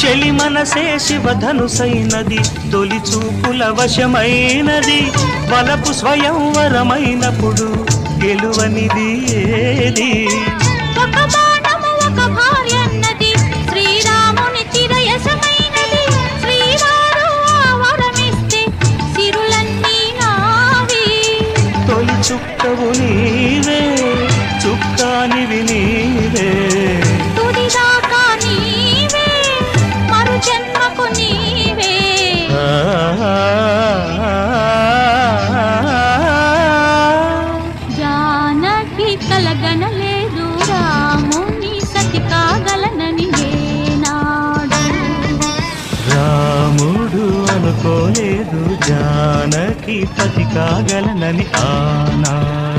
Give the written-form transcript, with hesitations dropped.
చెలి మనసే శివధనుసైనది, తొలి చూపుల వశమైనది, వలపు స్వయంవరమైనప్పుడు గెలువనిది ఏది? ఒక బాణము ఒక భార్యన్నది, శ్రీరాముని చిరయసమైనది, శ్రీవారు ఆ వరమిస్తే సిరులన్నీ నావి. తొలి చుక్కవు నీవే, చుక్కానివి నీవే, తుదిదాకా నీవే, మరు జన్మకు నీవే. జానకి కలగనలేదు రాముని సతి కాగలనని ఏనాడు. రాముడు అనుకోలేదు జానకి పతి కాగలనని ఆనాడు.